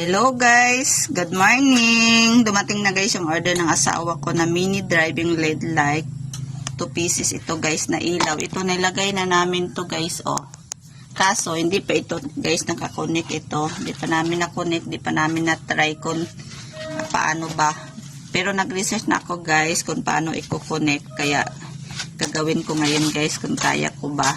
Hello guys, good morning. Dumating na guys yung order ng asawa ko na mini driving LED light. 2 pieces ito guys na ilaw. Ito nilagay na namin to guys, oh. Kaso hindi pa ito guys nakakonect ito. Hindi pa namin na-connect, hindi pa namin na-try kung paano ba. Pero nag-research na ako guys kung paano i-connect, kaya gagawin ko ngayon guys kung kaya ko ba.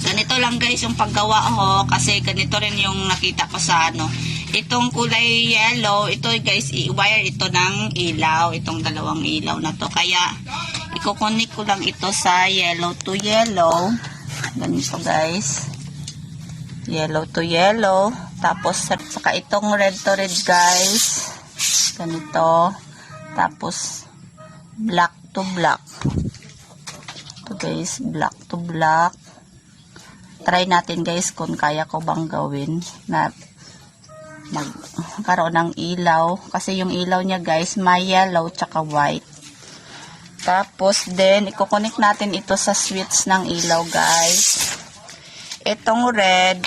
Ganito lang guys yung paggawa ko, kasi ganito rin yung nakita ko sa ano. Itong kulay yellow, ito guys, i-wire ito ng ilaw, itong dalawang ilaw na to. Kaya i-connect ko lang ito sa yellow to yellow. Ganito guys. Yellow to yellow. Tapos saka itong red to red guys. Ganito. Tapos black to black. Ito guys, black to black. Try natin guys kung kaya ko bang gawin na magkaroon ng ilaw. Kasi yung ilaw niya guys, may yellow tsaka white. Tapos then, i-connect natin ito sa switch ng ilaw guys. Itong red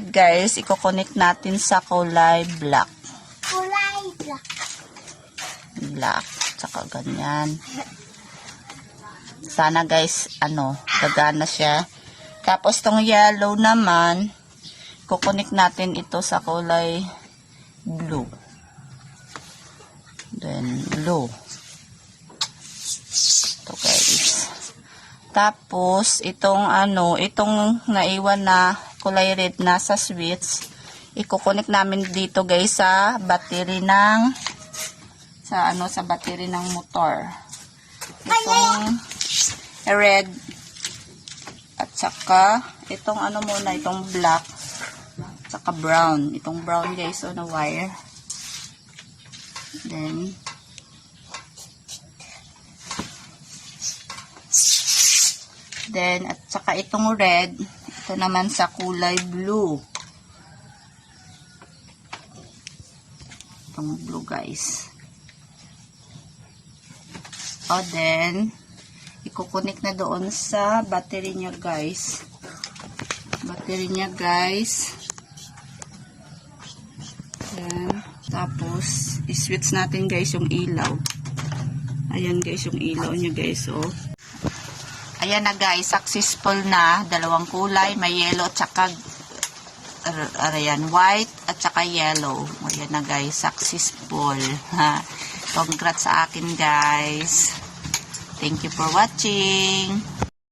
guys, i-connect natin sa kulay black. Kulay black. Black, tsaka ganyan. Sana guys, gagana siya. Tapos tong yellow naman, kukunik natin ito sa kulay blue. Then blue. Ito guys. Tapos itong itong naiwan na kulay red na sa switch, ikukunik namin dito guys sa battery ng sa battery ng motor. Itong red at saka itong muna, itong black saka brown. Itong brown guys, na wire. Then at saka itong red, ito naman sa kulay blue. Itong blue guys. Then ikukunik na doon sa battery niya guys. Yan. Tapos i-switch natin guys yung ilaw. Ayan guys yung ilaw niya guys, oh. Ayan na guys, successful na. Dalawang kulay, may yellow at saka white at saka yellow. Ayan na guys, successful. Congrats sa akin guys. Thank you for watching.